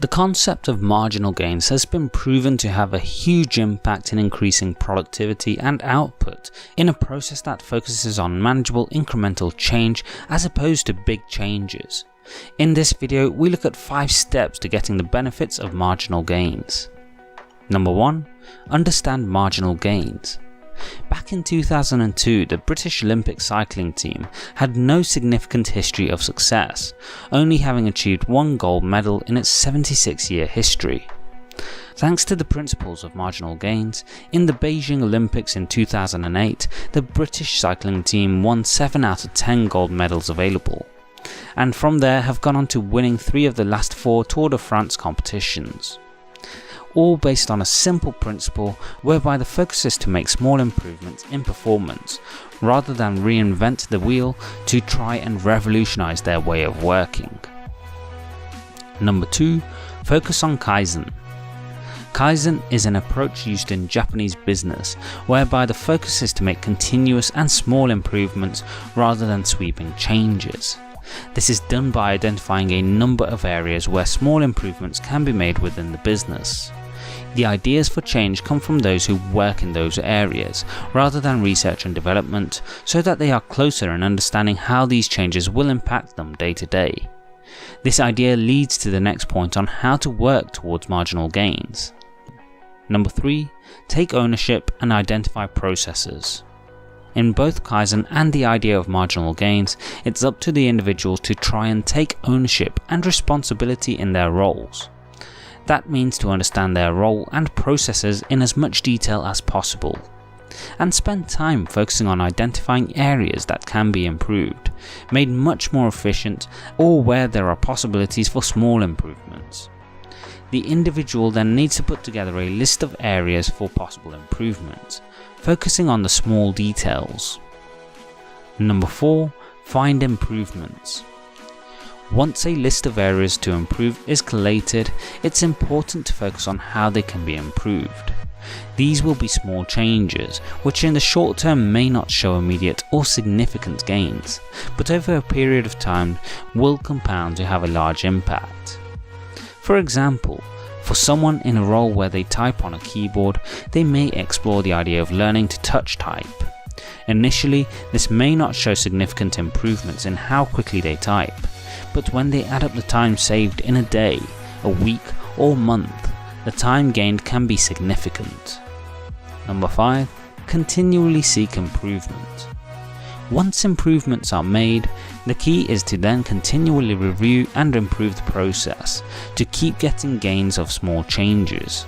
The concept of marginal gains has been proven to have a huge impact in increasing productivity and output in a process that focuses on manageable incremental change as opposed to big changes. In this video, we look at 5 steps to getting the benefits of marginal gains. Number 1. Understand marginal gains. Back in 2002, the British Olympic cycling team had no significant history of success, only having achieved 1 gold medal in its 76-year history. Thanks to the principles of marginal gains, in the Beijing Olympics in 2008, the British cycling team won 7 out of 10 gold medals available, and from there have gone on to winning 3 of the last 4 Tour de France competitions. All based on a simple principle whereby the focus is to make small improvements in performance rather than reinvent the wheel to try and revolutionize their way of working. Number 2. Focus on Kaizen. Kaizen is an approach used in Japanese business whereby the focus is to make continuous and small improvements rather than sweeping changes. This is done by identifying a number of areas where small improvements can be made within the business. The ideas for change come from those who work in those areas, rather than research and development, so that they are closer in understanding how these changes will impact them day to day. This idea leads to the next point on how to work towards marginal gains. Number 3. Take ownership and identify processes. In both Kaizen and the idea of marginal gains, it's up to the individuals to try and take ownership and responsibility in their roles. That means to understand their role and processes in as much detail as possible, and spend time focusing on identifying areas that can be improved, made much more efficient, or where there are possibilities for small improvements. The individual then needs to put together a list of areas for possible improvement, focusing on the small details. Number 4. Find improvements. Once a list of areas to improve is collated, it's important to focus on how they can be improved. These will be small changes, which in the short term may not show immediate or significant gains, but over a period of time will compound to have a large impact. For example, for someone in a role where they type on a keyboard, they may explore the idea of learning to touch type. Initially, this may not show significant improvements in how quickly they type, but when they add up the time saved in a day, a week or month, the time gained can be significant. Number 5. Continually seek improvement. Once improvements are made, the key is to then continually review and improve the process to keep getting gains of small changes,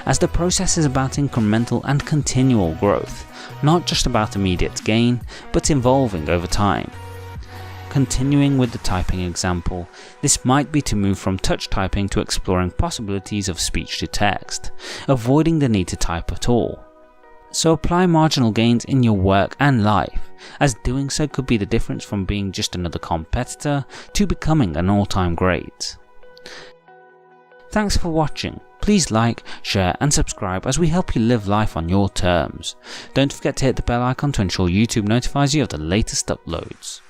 as the process is about incremental and continual growth, not just about immediate gain, but evolving over time. Continuing with the typing example, this might be to move from touch typing to exploring possibilities of speech to text, avoiding the need to type at all. So apply marginal gains in your work and life, as doing so could be the difference from being just another competitor to becoming an all-time great. Thanks for watching. Please like, share and subscribe as we help you live life on your terms. Don't forget to hit the bell icon to ensure YouTube notifies you of the latest uploads.